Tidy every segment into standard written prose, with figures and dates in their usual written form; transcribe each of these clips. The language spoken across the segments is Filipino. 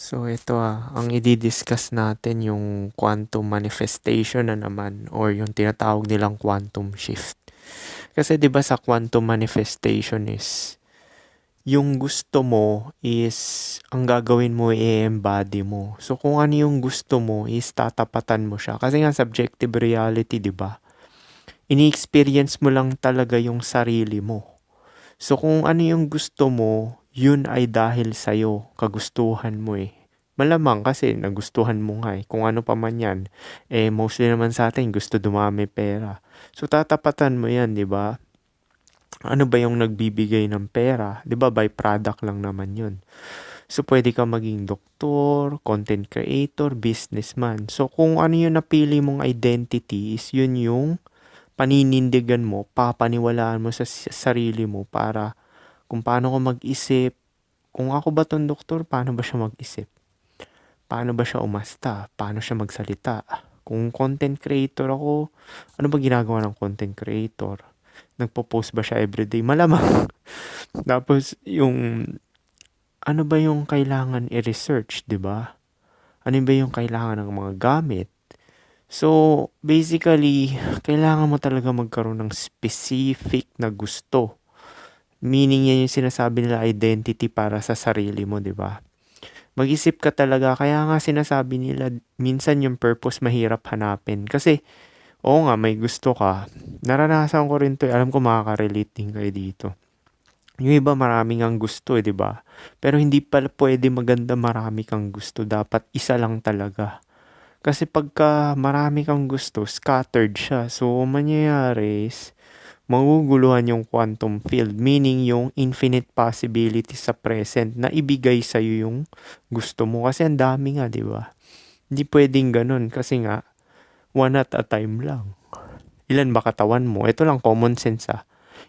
So ito ang i-discuss natin yung quantum manifestation na naman or yung tinatawag nilang quantum shift. Kasi 'di ba sa quantum manifestation is yung gusto mo is ang gagawin mo i-embody mo. So kung ano yung gusto mo is tatapatan mo siya. Kasi nga subjective reality, 'di ba? Ini-experience mo lang talaga yung sarili mo. So kung ano yung gusto mo, yun ay dahil sa'yo, kagustuhan mo eh. Malamang kasi nagustuhan mo nga eh. Kung ano pa man yan, mostly naman sa atin gusto dumami pera. So tatapatan mo yan, di ba? Ano ba yung nagbibigay ng pera? Di ba byproduct lang naman yun. So pwede ka maging doktor, content creator, businessman. So kung ano yung napili mong identity is yun yung paninindigan mo, papaniwalaan mo sa sarili mo para kung paano ko mag-isip, kung ako ba tong doktor, paano ba siya mag-isip? Paano ba siya umasta? Paano siya magsalita? Kung content creator ako, ano ba ginagawa ng content creator? Nagpo-post ba siya everyday? Malamang. Tapos yung ano ba yung kailangan i-research, 'di ba? Ano ba yung kailangan ng mga gamit? So, basically, kailangan mo talaga magkaroon ng specific na gusto. Meaning yan yung sinasabi nila identity para sa sarili mo, 'di ba? Mag-isip ka talaga, kaya nga sinasabi nila minsan yung purpose mahirap hanapin. Kasi, oo nga, may gusto ka. Naranasan ko rin to, alam ko makaka-relate din kayo dito. Yung iba maraming ang gusto, 'di ba? Pero hindi pala pwede maganda marami kang gusto, dapat isa lang talaga. Kasi pagka marami kang gusto, scattered siya. So, mangyayari is, maguguluhan yung quantum field, meaning yung infinite possibility sa present na ibigay sa'yo yung gusto mo. Kasi ang dami nga, di ba? Hindi pwedeng ganun kasi nga, one at a time lang. Ilan ba katawan mo? Ito lang common sense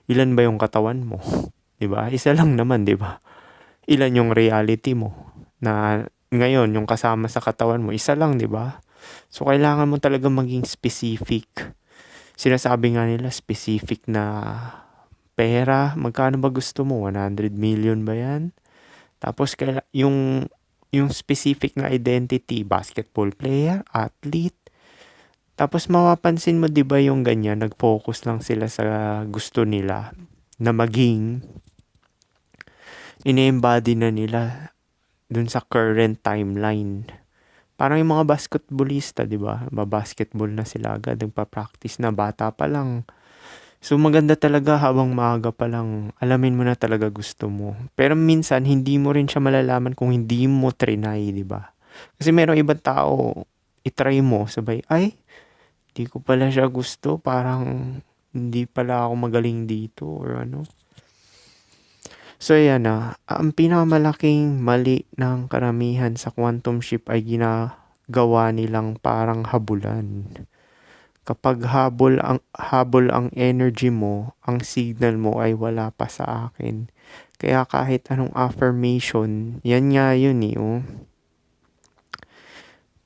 Ilan ba yung katawan mo? Di ba? Isa lang naman, di ba? Ilan yung reality mo? Na ngayon, yung kasama sa katawan mo, isa lang, di ba? So, kailangan mo talaga maging specific. Sinasabi nga nila, specific na pera. Magkano ba gusto mo? 100 million ba yan? Tapos, yung specific na identity, basketball player, athlete. Tapos, mapapansin mo, di ba yung ganyan, nag-focus lang sila sa gusto nila na maging ine-embody na nila dun sa current timeline. Parang yung mga basketballista, di ba? Basketball na sila agad, nagpa-practice na bata pa lang. So maganda talaga habang maaga pa lang, alamin mo na talaga gusto mo. Pero minsan hindi mo rin siya malalaman kung hindi mo trinay, di ba? Kasi merong ibang tao, itry mo, sabay, ay, di ko pala siya gusto, parang hindi pala ako magaling dito or ano. So yan ang pinakamalaking mali ng karamihan sa quantum shift ay ginagawa nilang parang habulan. Kapag habol ang energy mo, ang signal mo ay wala pa sa akin. Kaya kahit anong affirmation, yan nga yun oh.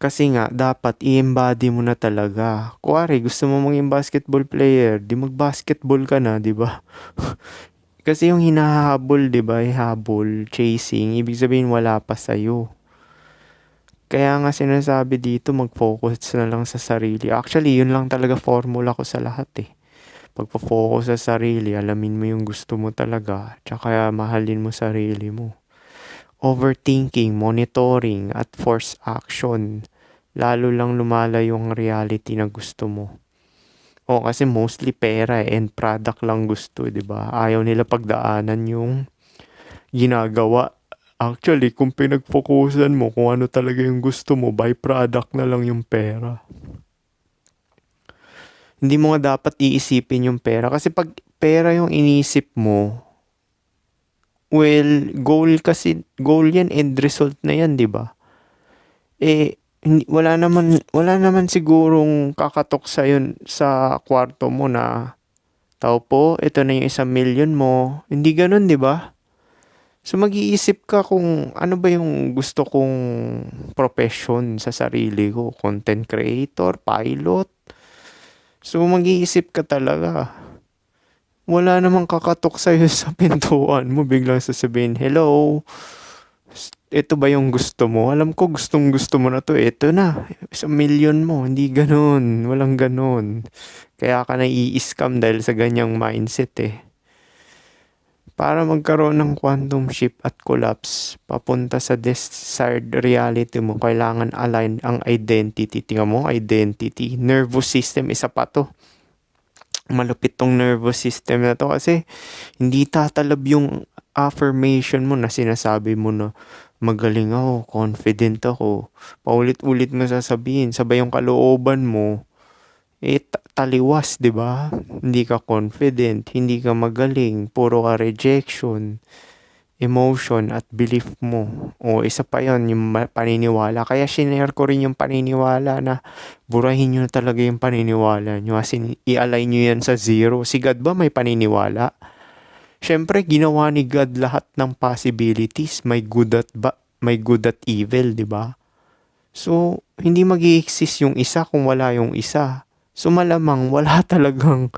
Kasi nga, dapat i-embody mo na talaga. Kuwari, gusto mo maging basketball player, di mag-basketball ka na, di ba? Kasi yung hinahabol, di ba, habol, chasing, ibig sabihin wala pa sa'yo. Kaya nga sinasabi dito, mag-focus na lang sa sarili. Actually, yun lang talaga formula ko sa lahat Pagpo-focus sa sarili, alamin mo yung gusto mo talaga, tsaka mahalin mo sarili mo. Overthinking, monitoring, at force action, lalo lang lumalayo yung reality na gusto mo. Kasi mostly pera end product lang gusto, 'di ba? Ayaw nila pagdaanan yung ginagawa. Actually, kung pinag-focusan mo kung ano talaga yung gusto mo, byproduct na lang yung pera. Hindi mo nga dapat iisipin yung pera kasi pag pera yung inisip mo, well, goal yan, end result na yan, 'di ba? Wala naman sigurong kakatok sa yun sa kwarto mo na tao po, ito na yung 1,000,000 mo. Hindi ganun, di ba? So mag-iisip ka kung ano ba yung gusto kong profession sa sarili ko. Content creator, pilot. So mag-iisip ka talaga. Wala namang kakatok sa'yo sa pintuan mo. Biglang sasabihin, hello, ito ba yung gusto mo? Alam ko gustong gusto mo na to. Ito na. 1,000,000 mo. Hindi ganun. Walang ganun. Kaya ka nai-scam dahil sa ganyang mindset eh. Para magkaroon ng quantum shift at collapse, papunta sa desired reality mo, kailangan align ang identity. Tingnan mo, identity. Nervous system, isa pa to. Malupit tong nervous system na to kasi hindi tatalab yung affirmation mo na sinasabi mo na magaling ako, confident ako. Paulit-ulit mo sasabihin, sabay yung kalooban mo, taliwas, di ba? Hindi ka confident, hindi ka magaling, puro ka rejection, emotion at belief mo. O isa pa yon yung paniniwala. Kaya shinare ko rin yung paniniwala na burahin nyo na talaga yung paniniwala nyo. As in, i-align nyo yan sa zero. Si God ba may paniniwala? Siyempre, ginawa ni God lahat ng possibilities. May good at evil, di ba? So, hindi mag-i-exist yung isa kung wala yung isa. So, malamang wala talagang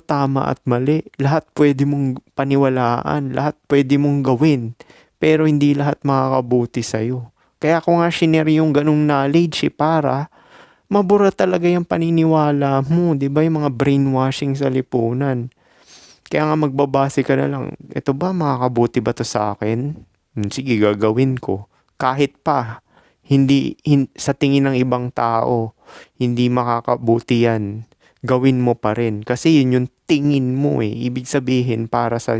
tama at mali. Lahat pwede mong paniwalaan, lahat pwede mong gawin. Pero hindi lahat makakabuti sa'yo. Kaya ako nga shinare yung ganung knowledge para mabura talaga yung paniniwala mo, di ba? Yung mga brainwashing sa lipunan. Kaya nga magbabase ka na lang, ito ba makakabuti ba to sa akin? Sige, gagawin ko. Kahit pa, sa tingin ng ibang tao, hindi makakabuti yan. Gawin mo pa rin. Kasi yun yung tingin mo eh. Ibig sabihin para sa...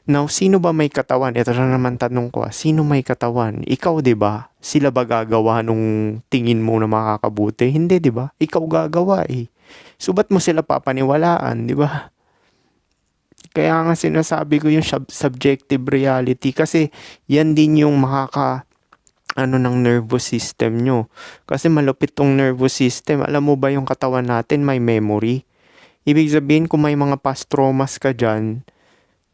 Now, sino ba may katawan? Ito na naman tanong ko. Sino may katawan? Ikaw, di ba? Sila ba gagawa nung tingin mo na makakabuti? Hindi, di ba? Ikaw gagawa eh. So, ba't mo sila papaniwalaan, di ba? Kaya nga sinasabi ko yung subjective reality kasi yan din yung ng nervous system nyo. Kasi malupit tong nervous system. Alam mo ba yung katawan natin may memory? Ibig sabihin kung may mga past traumas ka dyan,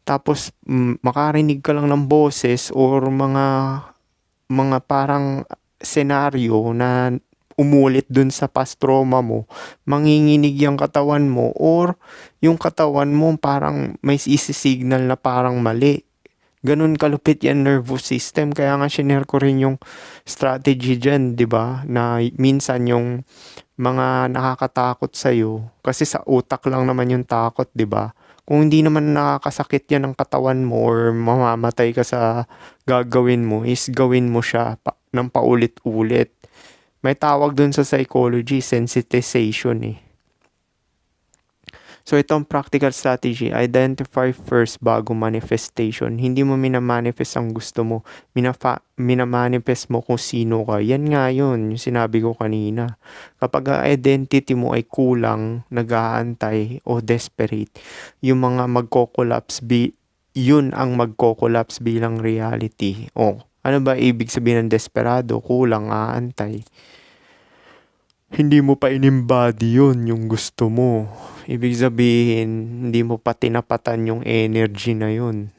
tapos makarinig ka lang ng boses or mga parang senaryo na umulit dun sa past trauma mo, manginginig yung katawan mo or yung katawan mo parang may isi-signal na parang mali. Ganun kalupit yan nervous system. Kaya nga shinare ko rin yung strategy dyan, di ba? Na minsan yung mga nakakatakot sa'yo, kasi sa utak lang naman yung takot, di ba? Kung hindi naman nakakasakit yan ng katawan mo or mamamatay ka sa gagawin mo, is gawin mo siya ng paulit-ulit. May tawag dun sa psychology, sensitization eh. So, itong practical strategy, identify first bago manifestation. Hindi mo minamanifest ang gusto mo. Minamanifest mo kung sino ka. Yan nga yun, yung sinabi ko kanina. Kapag ang identity mo ay kulang, nag-aantay o desperate, yung mga magko-collapse, yun ang magko-collapse bilang reality. O, ano ba ibig sabihin ng desperado? Kulang, aantay. Hindi mo pa in-embody yun, yung gusto mo. Ibig sabihin, hindi mo pa tinapatan yung energy na yun.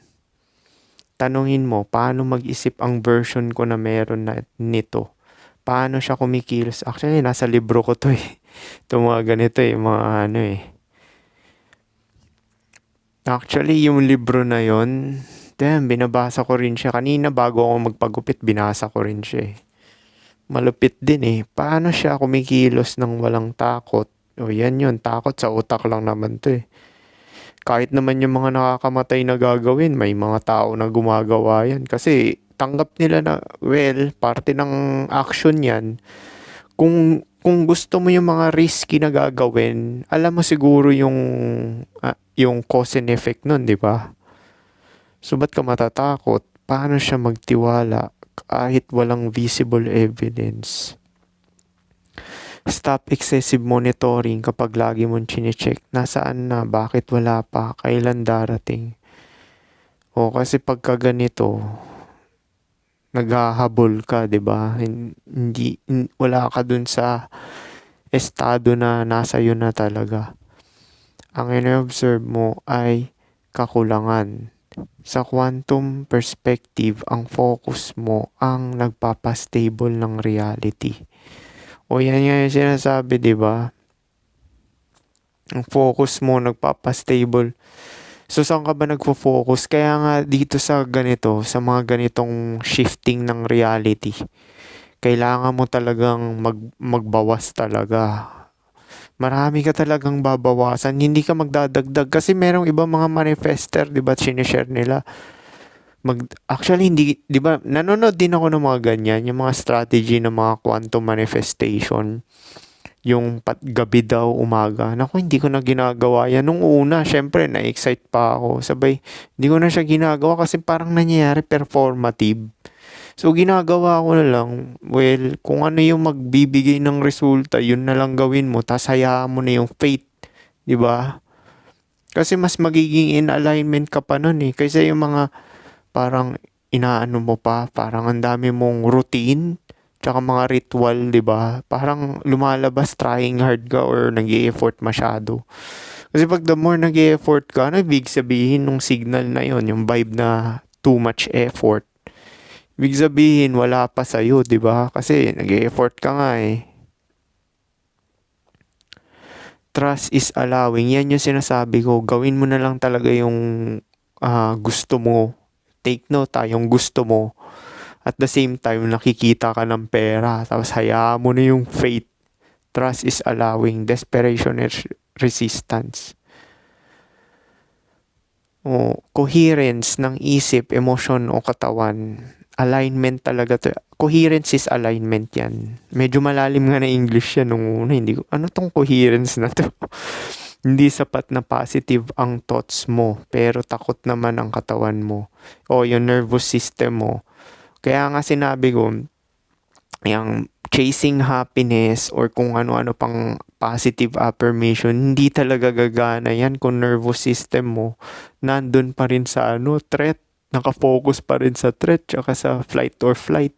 Tanungin mo, paano mag-isip ang version ko na meron na nito? Paano siya kumikilos? Actually, nasa libro ko to eh. Ito mga ganito eh, mga Actually, yung libro na yun, binabasa ko rin siya. Kanina bago ako magpagupit, binasa ko rin siya eh. Malupit din eh. Paano siya kumikilos ng walang takot? O yan yun, takot sa utak lang naman to eh. Kahit naman yung mga nakakamatay na gagawin, may mga tao na gumagawa yan. Kasi tanggap nila na, well, parte ng action yan. Kung gusto mo yung mga risky na gagawin, alam mo siguro yung cause and effect nun, di ba? So, ba't ka matatakot? Paano siya magtiwala kahit walang visible evidence? Stop excessive monitoring kapag lagi mong chinecheck. Nasaan na? Bakit wala pa? Kailan darating? O kasi pagka ganito, naghahabol ka, 'di ba? Wala ka dun sa estado na nasa iyo na talaga. Ang ino-observe mo ay kakulangan. Sa quantum perspective, ang focus mo ang nagpapastable ng reality. O yan nga yung sinasabi, di ba? Ang focus mo nagpapastable. So, saan ka ba nagfo-focus? Kaya nga dito sa ganito, sa mga ganitong shifting ng reality, kailangan mo talagang magbawas talaga. Marami ka talagang babawasan, hindi ka magdadagdag kasi merong ibang mga manifester, 'di ba, sinishare nila. Actually hindi, 'di ba, nanonood din ako ng mga ganyan, yung mga strategy ng mga quantum manifestation. Yung gabi daw, umaga. Naku, hindi ko na ginagawa yan. Nung una, syempre, na-excite pa ako. Sabay, hindi ko na siya ginagawa kasi parang nangyayari performative. So, ginagawa ko na lang, well, kung ano yung magbibigay ng resulta, yun na lang gawin mo, tas hayaan mo na yung fate, di ba? Kasi mas magiging in alignment ka pa nun eh. Kaysa yung mga parang inaano mo pa, parang ang dami mong routine, tsaka mga ritual, di ba? Parang lumalabas trying hard ka or nag-i-effort masyado. Kasi pag the more nag-i-effort ka, ano ibig sabihin nung signal na yon, yung vibe na too much effort? Ibig sabihin, wala pa sa'yo, di ba? Kasi nag-e-effort ka nga eh. Trust is allowing. Yan yung sinasabi ko. Gawin mo na lang talaga yung gusto mo. Take note yung gusto mo. At the same time, nakikita ka ng pera. Tapos hayaan mo na yung faith. Trust is allowing. Desperation is resistance. Coherence ng isip, emotion o katawan. Alignment talaga to. Coherence is alignment yan. Medyo malalim nga na English yan nung una. Hindi ko, ano tong coherence na to? Hindi sapat na positive ang thoughts mo, pero takot naman ang katawan mo. O yung nervous system mo. Kaya nga sinabi ko, yung chasing happiness or kung ano-ano pang positive affirmation, hindi talaga gagana yan kung nervous system mo nandun pa rin sa threat. Nakafocus pa rin sa threat tsaka sa flight or flight.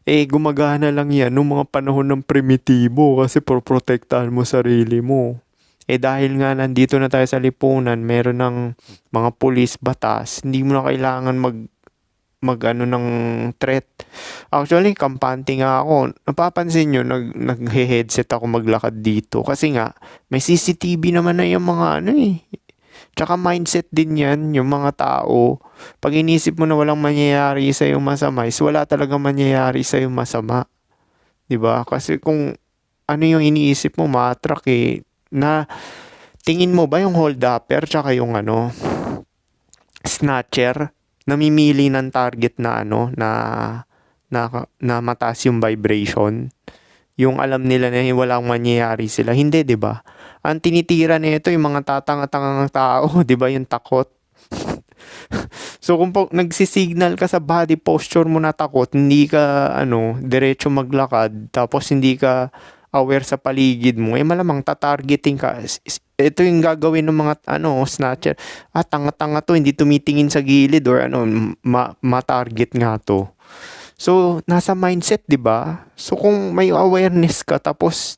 Gumagana lang yan nung mga panahon ng primitibo kasi protektahan mo sarili mo. Dahil nga nandito na tayo sa lipunan, meron ng mga pulis, batas, hindi mo na kailangan mag ng threat. Actually, kampante nga ako. Napapansin nyo, nag-headset ako maglakad dito. Kasi nga, may CCTV naman na yung mga Tsaka mindset din yan, yung mga tao. Pag inisip mo na walang mangyayari sa yung masama, is wala talaga mangyayari sa yung masama. 'Di ba? Kasi kung ano yung iniisip mo, matrak eh. Na, tingin mo ba yung hold-upper tsaka yung snatcher, namimili ng target na na mataas yung vibration? Yung alam nila na walang mangyayari sila. Hindi, 'di ba? Ang tinitira nito yung mga tatanga-tangang tao, 'di ba? Yung takot. So kung nagsisignal ka sa body posture mo na takot, hindi ka diretso maglakad, tapos hindi ka aware sa paligid mo, malamang tatargeting ka. Ito yung gagawin ng mga snatcher. Tanga-tanga to, hindi tumitingin sa gilid or ma-target nga to. So, nasa mindset, 'di ba? So, kung may awareness ka tapos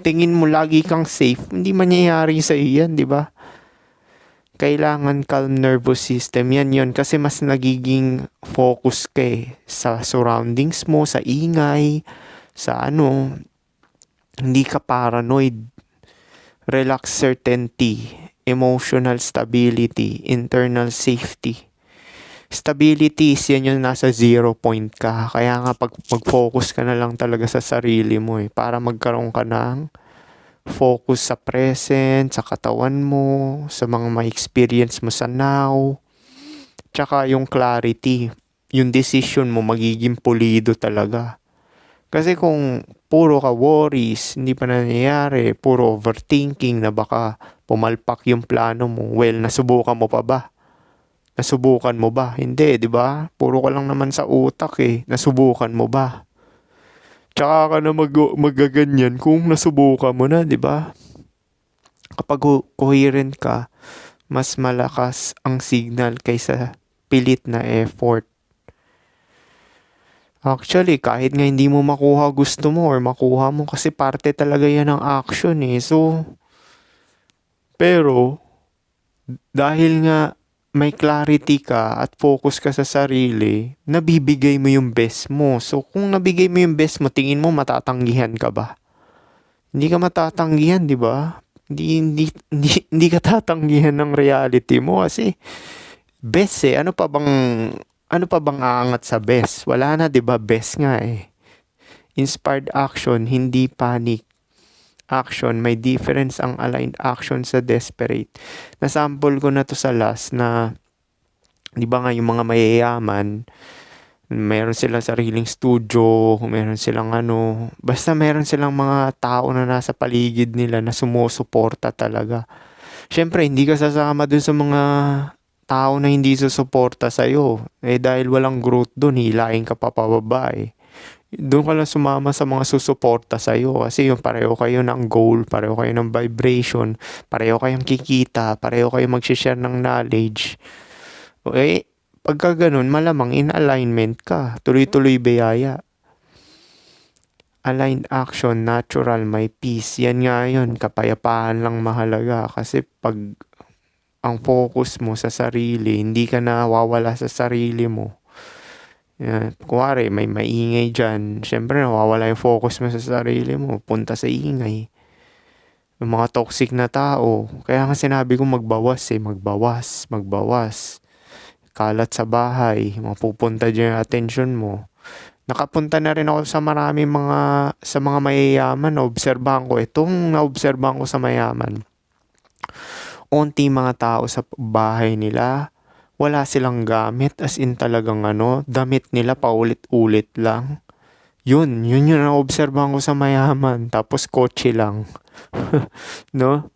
tingin mo lagi kang safe, hindi mangyayari sa iyo 'yan, 'di ba? Kailangan calm nervous system. Yan 'yon kasi mas nagiging focus ka sa surroundings mo, sa ingay, sa hindi ka paranoid. Relax certainty, emotional stability, internal safety. Stability is yan yung nasa 0 point ka. Kaya nga pag mag-focus ka na lang talaga sa sarili mo para magkaroon ka ng focus sa present, sa katawan mo, sa mga ma-experience mo sa now. Tsaka yung clarity, yung decision mo magiging pulido talaga. Kasi kung puro ka worries, hindi pa nangyayari, puro overthinking na baka pumalpak yung plano mo, well, nasubukan mo pa ba? Nasubukan mo ba? Hindi, 'di ba? Puro ka lang naman sa utak Nasubukan mo ba? Tsaka ka na magaganyan kung nasubukan mo na, 'di ba? Kapag coherent ka, mas malakas ang signal kaysa pilit na effort. Actually, kahit nga hindi mo makuha gusto mo or makuha mo kasi parte talaga yan ng action So, pero, dahil nga may clarity ka at focus ka sa sarili, nabibigay mo yung best mo. So, kung nabigay mo yung best mo, tingin mo matatanggihan ka ba? Hindi ka matatanggihan, di ba? Hindi ka tatanggihan ng reality mo kasi best eh. Ano pa bang aangat sa best? Wala na, 'di ba? Best nga eh. Inspired action, hindi panic action. May difference ang aligned action sa desperate. Nasample ko na to sa last na, 'di ba nga yung mga mayayaman, meron silang sariling studio, meron silang basta meron silang mga tao na nasa paligid nila na sumusuporta talaga. Siyempre, hindi ka sasama dun sa mga tao na hindi susuporta sa'yo. Eh dahil walang growth dun, hilahin ka pa pababa eh. Doon ka lang sumama sa mga susuporta sa'yo kasi yung pareho kayo ng goal, pareho kayo ng vibration, pareho kayong kikita, pareho kayo mag-share ng knowledge. Okay, pagka ganun, malamang in alignment ka, tuloy-tuloy biyaya. Aligned action, natural, may peace. Yan nga yun, kapayapaan lang mahalaga kasi pag ang focus mo sa sarili, hindi ka nawawala sa sarili mo. Yan. Kuwari, may maingay dyan. Siyempre, nawawala yung focus mo sa sarili mo. Punta sa ingay. Yung mga toxic na tao. Kaya nga sinabi ko magbawas eh. Magbawas. Kalat sa bahay. Mapupunta dyan yung attention mo. Nakapunta na rin ako sa mga mayayaman. Naobserbahan ko. Itong naobserbahan ko sa mayaman. Onti mga tao sa bahay nila, wala silang gamit, as in talagang damit nila paulit-ulit lang. Yun yung naobserbahan ko sa mayaman. Tapos kotse lang. No?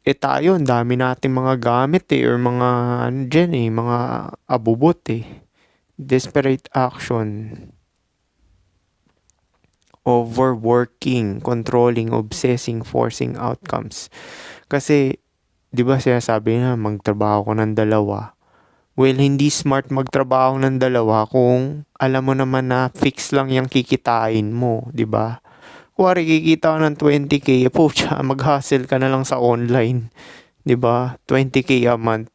Tayo, ang dami nating mga gamit eh, or mga dyan eh, mga abubot eh. Desperate action. Overworking, controlling, obsessing, forcing outcomes. Kasi, di ba sinasabi na magtrabaho ko ng dalawa? Well, hindi smart magtrabaho ng dalawa kung alam mo naman na fix lang yung kikitain mo, di ba? Kuwari kikita ka ng 20k, pucha, mag-hustle ka na lang sa online, di ba? 20k a month.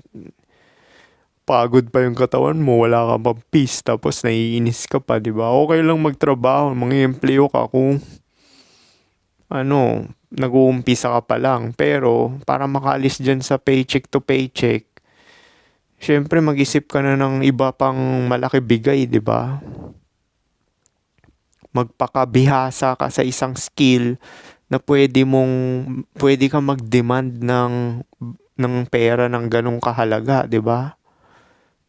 Pagod pa yung katawan mo, wala ka pang peace, tapos naiinis ka pa, di ba? Okay lang magtrabaho, mag-empleo ka kung nag-uumpisa ka pa lang. Pero para makaalis dyan sa paycheck to paycheck, syempre mag-isip ka na ng iba pang malaki bigay, di ba? Magpakabihasa ka sa isang skill na pwede ka mag-demand ng pera ng ganong kahalaga, di ba?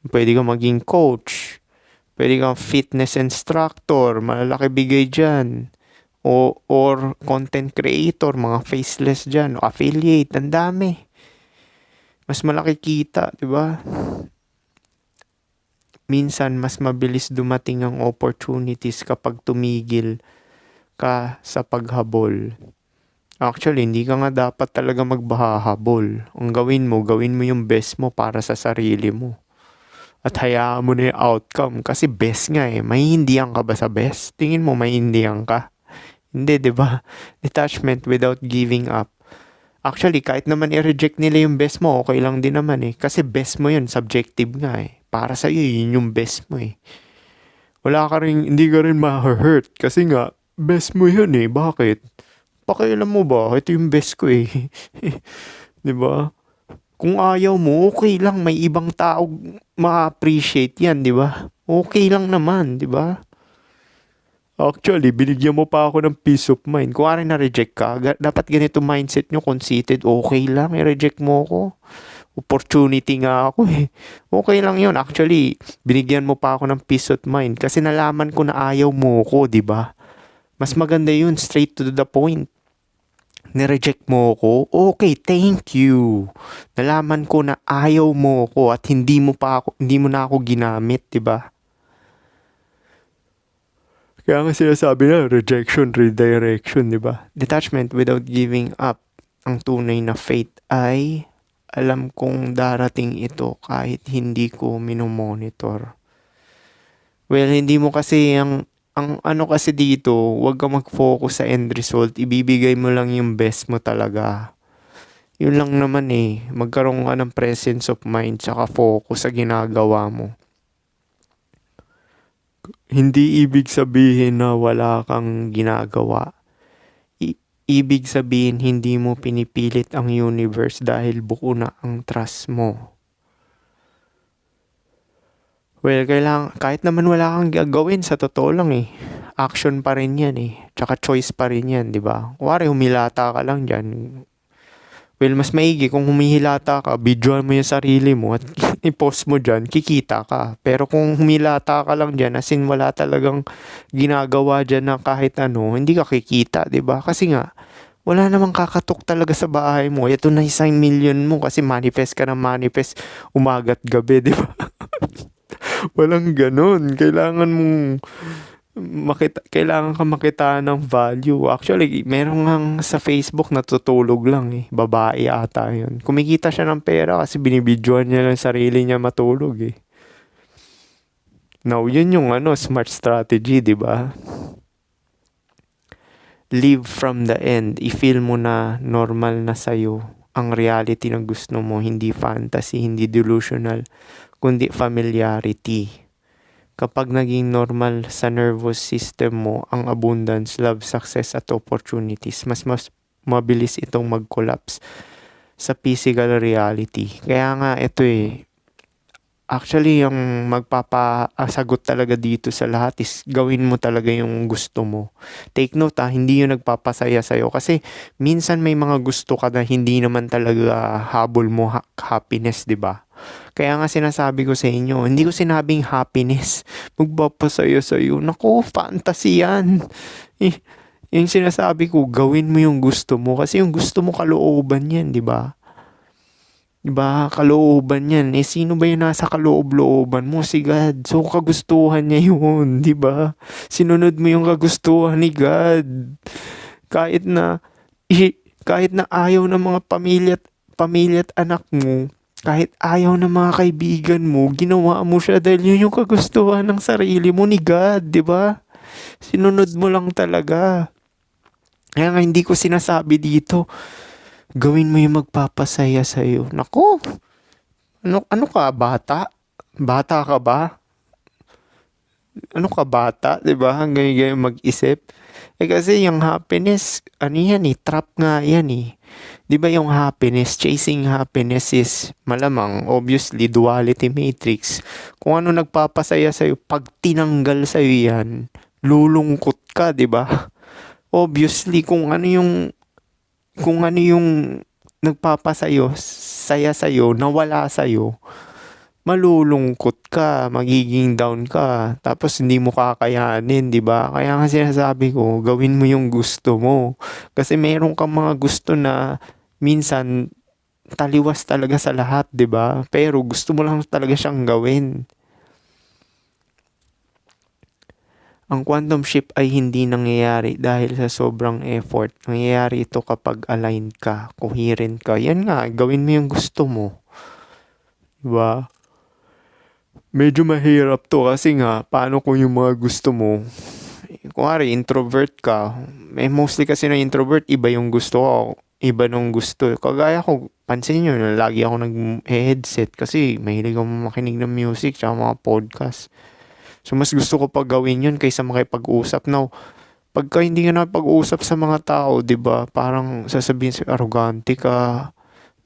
Pwede kang maging coach. Pwede kang fitness instructor. Malalaki bigay dyan. Or content creator. Mga faceless dyan. O affiliate. Ang dami. Mas malaki kita. Diba? Minsan, mas mabilis dumating ang opportunities kapag tumigil ka sa paghabol. Actually, hindi ka nga dapat talaga magbahabol. Ang gawin mo yung best mo para sa sarili mo. At hayaan mo na yung outcome. Kasi best nga eh. Mahihindihan ka ba sa best? Tingin mo mahihindihan ka? Hindi, di ba? Detachment without giving up. Actually, kahit naman i-reject nila yung best mo, okay lang din naman eh. Kasi best mo yun, subjective nga eh. Para sa'yo, yun yung best mo eh. Hindi ka rin ma-hurt. Kasi nga, best mo yun eh. Bakit? Pakialam mo ba? Ito yung best ko eh. Di ba? Kung ayaw mo, okay lang. May ibang tao ma-appreciate yan, di ba? Okay lang naman, di ba? Actually, binigyan mo pa ako ng peace of mind. Kung na-reject ka, dapat ganito mindset nyo, conceited, okay lang, i-reject mo ako. Opportunity nga ako eh. Okay lang yun. Actually, binigyan mo pa ako ng peace of mind kasi nalaman ko na ayaw mo ko, di ba? Mas maganda yun, straight to the point. Nireject mo ko, okay, thank you. Nalaman ko na ayaw mo ko at hindi mo na ako ginamit, 'di ba? Kaya nga sinasabi na rejection, redirection, 'di ba? Detachment without giving up. Ang tunay na faith ay alam kong darating ito kahit hindi ko minomonitor. Well, hindi mo kasi ang kasi dito, huwag ka mag-focus sa end result. Ibibigay mo lang yung best mo talaga. Yun lang naman eh. Magkaroon ka ng presence of mind tsaka focus sa ginagawa mo. Hindi ibig sabihin na wala kang ginagawa. ibig sabihin hindi mo pinipilit ang universe dahil buo na ang trust mo. Well, kahit naman wala kang gagawin, sa totoo lang action pa rin yan Tsaka choice pa rin yan, di ba? Kuwari, humilata ka lang dyan. Well, mas maigi kung humihilata ka, videoan mo yung sarili mo at i-post mo dyan, kikita ka. Pero kung humilata ka lang dyan, as in wala talagang ginagawa dyan na kahit ano, hindi ka kikita, di ba? Kasi nga, wala namang kakatok talaga sa bahay mo. Ito na 1,000,000 mo kasi manifest ka ng manifest umaga't gabi, di ba? Walang ganun. Kailangan ka makita ng value. Actually, meron nga sa Facebook natutulog lang Babae ata yun. Kumikita siya ng pera kasi binibidyoan niya lang sarili niya matulog Now, yun yung smart strategy, di ba? Live from the end. I-feel mo na normal na sa'yo ang reality na gusto mo. Hindi fantasy, hindi delusional, kundi familiarity. Kapag naging normal sa nervous system mo ang abundance, love, success at opportunities, mas mabilis itong mag-collapse sa physical reality. Kaya nga ito actually yung magpapasagot talaga dito sa lahat is gawin mo talaga yung gusto mo. Take note hindi yung nagpapasaya sa'yo kasi minsan may mga gusto ka na hindi naman talaga habol mo happiness, di ba? Kaya nga sinasabi ko sa inyo, hindi ko sinabing happiness, magpapasaya sa'yo. Naku, fantasy yan. Yung sinasabi ko, gawin mo yung gusto mo. Kasi yung gusto mo, kalooban yan, di ba? Di ba? Kalooban yan. Sino ba yung nasa kaloob-looban mo? Si God. So, kagustuhan niya yun, di ba? Sinunod mo yung kagustuhan ni God. Kahit na ayaw ng mga pamilya at anak mo, kahit ayaw ng mga kaibigan mo, ginawa mo siya dahil yun yung kagustuhan ng sarili mo ni God, di ba? Sinunod mo lang talaga. Kaya nga hindi ko sinasabi dito, gawin mo yung magpapasaya sa'yo. Nako, ano ka, bata? Bata ka ba? Ano ka, bata? Di ba? Hanggang ganyan mag-isip. Kasi yung happiness, trap nga yan Di ba yung happiness, chasing happiness is malamang, obviously, duality matrix. Kung ano nagpapasaya sa'yo, pag tinanggal sa'yo yan, lulungkot ka, di ba? Obviously, kung ano yung saya sa'yo, nawala sa'yo, malulungkot ka, magiging down ka, tapos hindi mo kakayanin, di ba? Kaya nga sinasabi ko, gawin mo yung gusto mo. Kasi meron kang mga gusto na minsan taliwas talaga sa lahat, di ba? Pero gusto mo lang talaga siyang gawin. Ang quantum shift ay hindi nangyayari dahil sa sobrang effort. Nangyayari ito kapag aligned ka, coherent ka. Yan nga, gawin mo yung gusto mo. Diba? Medyo mahirap to kasi nga, paano kung yung mga gusto mo, kunwari introvert ka, mostly kasi na introvert, iba yung gusto ko, iba nung gusto. Kagaya ko, pansin nyo, lagi ako nag-headset kasi mahilig ako makinig ng music tsaka mga podcast. So, mas gusto ko pag gawin yun kaysa makipag-usap. Now, pagka hindi ka nakipag-usap sa mga tao, diba, parang sasabihin sa'yo, arrogante ka,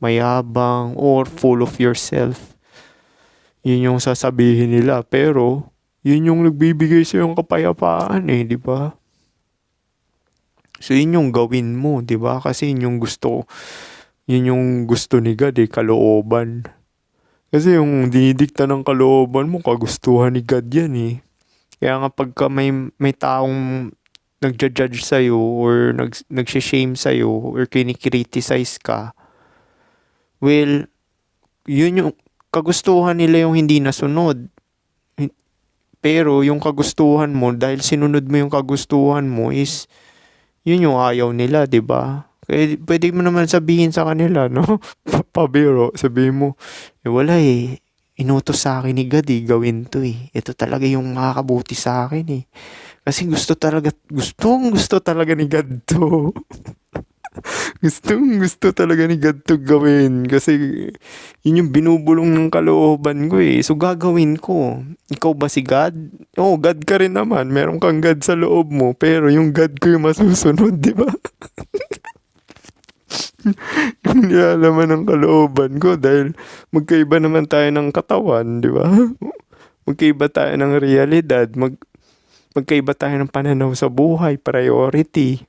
mayabang, or full of yourself. Yun yung sasabihin nila. Pero, yun yung nagbibigay sa'yo ng kapayapaan di ba? So, yun yung gawin mo, di ba? Kasi yun yung gusto ni God kalooban. Kasi yung dinidikta ng kalooban mo, kagustuhan ni God yan Kaya nga pagka may taong nagja-judge sa'yo or nagsishame sa'yo or kinikriticize ka, well, yun yung kagustuhan nila yung hindi nasunod. Pero yung kagustuhan mo, dahil sinunod mo yung kagustuhan mo is, yun yung ayaw nila, di ba? Kaya pwede mo naman sabihin sa kanila, no? Pabiro, sabihin mo, wala inutos sa akin ni God gawin to Ito talaga yung makakabuti sa akin Kasi gusto talaga ni God to. gusto talaga ni God to gawin. Kasi yun yung binubulong ng kalooban ko So gagawin ko. Ikaw ba si God? Oo, God ka rin naman. Meron kang God sa loob mo. Pero yung God ko yung masusunod, di ba? Yung nilalaman ng kalooban ko dahil magkaiba naman tayo ng katawan, di ba? Magkaiba tayo ng realidad, magkaiba tayo ng pananaw sa buhay, priority,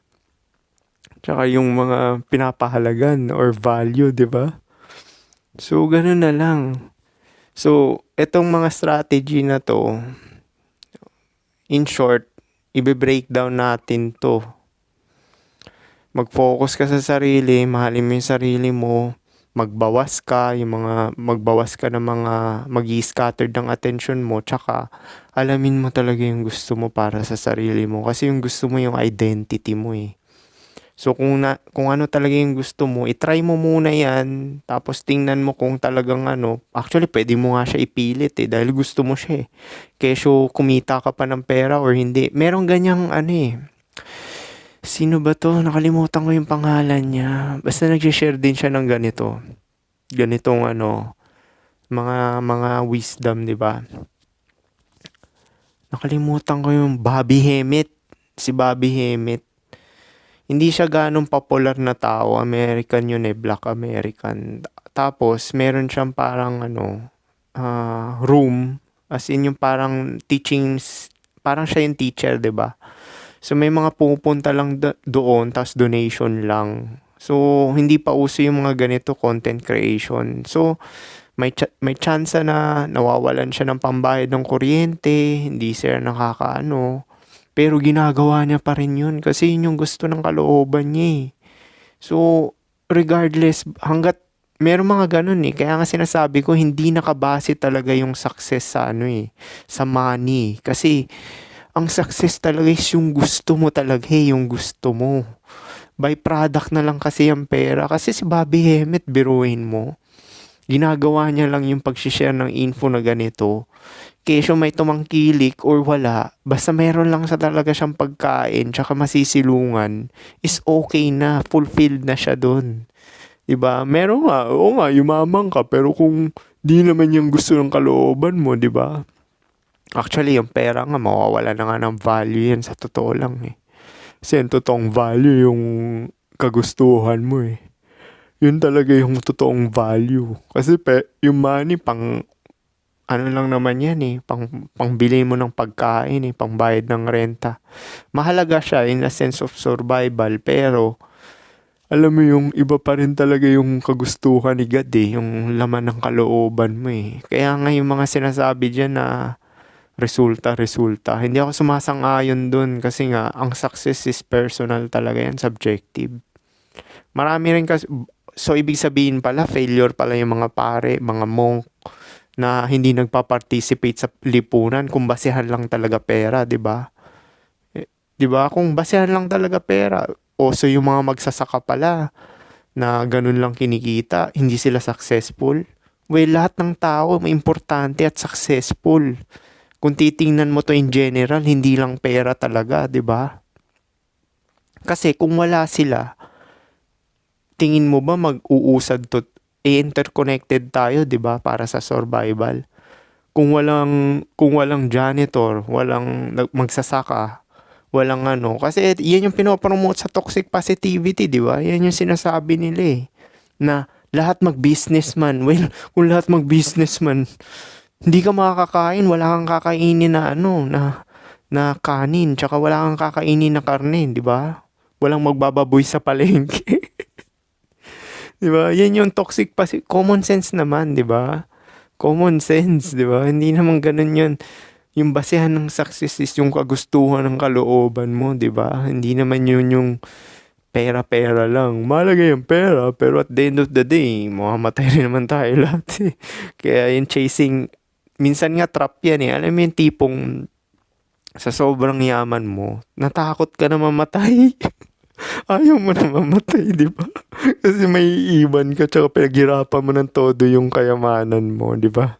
tsaka yung mga pinapahalagan or value, di ba? So, ganun na lang. So, etong mga strategy na to, in short, ibe-breakdown natin to. Mag-focus ka sa sarili, mahalin mo yung sarili mo, magbawas ka ng mga magi-scattered ng attention mo, tsaka alamin mo talaga yung gusto mo para sa sarili mo. Kasi yung gusto mo yung identity mo eh. So kung ano talaga yung gusto mo, i-try mo muna yan, tapos tingnan mo kung talagang actually pwede mo nga siya ipilit eh, dahil gusto mo siya eh. Kesyo kumita ka pa ng pera or hindi. Merong ganyang sino ba to? Nakalimutan ko yung pangalan niya. Basta nag-share din siya ng ganitong mga wisdom, 'di ba? Nakalimutan ko yung Bobby Hemit. Si Bobby Hemit. Hindi siya ganong popular na tao. American yun eh. Black American. Tapos, meron siyang parang room. As in yung parang teachings. Parang siya yung teacher, 'di ba? So, may mga pupunta lang doon, tas donation lang. So, hindi pa uso yung mga ganito content creation. So, may chance na nawawalan siya ng pambayad ng kuryente, hindi siya nakakaano. Pero ginagawa niya pa rin yun kasi yun yung gusto ng kalooban niya eh. So, regardless, hanggat meron mga ganun eh. Kaya nga sinasabi ko, hindi nakabase talaga yung success sa sa money. Kasi, ang success talaga is yung gusto mo talaga yung gusto mo. Byproduct na lang kasi yung pera. Kasi si Bobby Hemmet, biruin mo. Ginagawa niya lang yung pag-share ng info na ganito. Kesyo may tumangkilik or wala, basta meron lang sa talaga siyang pagkain tsaka masisilungan, is okay na, fulfilled na siya dun. Diba? Meron nga, oo nga, yumamang ka, pero kung di naman yung gusto ng kalooban mo, diba? Actually, yung pera nga, mawawala na nga ng value yan sa totoo lang eh. Kasi yung totoong value, yung kagustuhan mo eh. Yun talaga yung totoong value. Kasi yung money, ano lang naman yan eh, pangbili mo ng pagkain eh, pangbayad ng renta. Mahalaga siya in a sense of survival, pero alam mo yung iba pa rin talaga yung kagustuhan ni God eh, yung laman ng kalooban mo eh. Kaya nga yung mga sinasabi dyan na resulta. Hindi ako sumasang-ayon dun kasi nga, ang success is personal talaga yan, subjective. Marami rin kasi, so ibig sabihin pala, failure pala yung mga pare, mga monk, na hindi nagpa-participate sa lipunan kung basehan lang talaga pera, 'di ba? 'Di ba? Kung basehan lang talaga pera, o so yung mga magsasaka pala na ganun lang kinikita, hindi sila successful. Well, lahat ng tao may importante at successful. Kung titingnan mo to in general, hindi lang pera talaga, 'di ba? Kasi kung wala sila, tingin mo ba mag-uusad to? Interconnected tayo, 'di ba, para sa survival. Kung walang janitor, walang magsasaka, walang kasi yan yung pinopromote sa toxic positivity, 'di ba? Yan yung sinasabi nila eh, na lahat mag-businessman. Well, kung lahat mag-businessman, hindi ka makakakain, wala kang kakainin na kanin, tsaka wala kang kakainin na karne, 'di ba? Walang magbababoy sa palengke. 'Di ba? Yan yung toxic common sense naman, 'di ba? Common sense, 'di ba? Hindi naman ganoon 'yun. Yung basehan ng success is yung kagustuhan ng kalooban mo, 'di ba? Hindi naman 'yun yung pera-pera lang. Mahalaga yung pera, pero at the end of the day, mamamatay rin naman tayo lahat eh. Kaya yung chasing, minsan nga trap yan eh. Alam mo yung tipong sa sobrang yaman mo, natakot ka na mamatay. Ayaw mo na mamatay, di ba? Kasi may iiwan ka tsaka pinaghirapan mo ng todo yung kayamanan mo, di ba?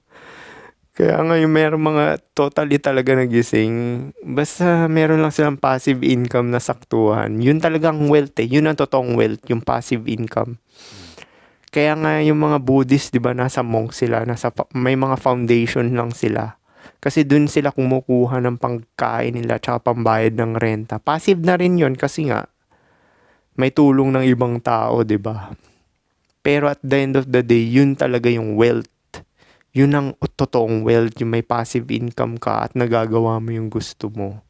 Kaya nga yung meron mga totally talaga nagising, basta meron lang silang passive income na saktuhan. Yun talagang wealth eh. Yun ang totoong wealth, yung passive income. Kaya nga yung mga Buddhist, di ba, nasa monk sila, may mga foundation lang sila. Kasi dun sila kumukuha ng pangkain nila tsaka pambayad ng renta. Passive na rin yun kasi nga, may tulong ng ibang tao, 'di ba? Pero at the end of the day, yun talaga yung wealth. Yun ang totoong wealth, yung may passive income ka at nagagawa mo yung gusto mo.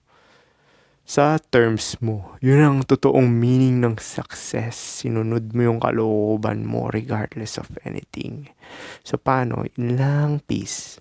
Sa terms mo, yun ang totoong meaning ng success. Sinunod mo yung kalooban mo regardless of anything. So paano? Yun lang, peace.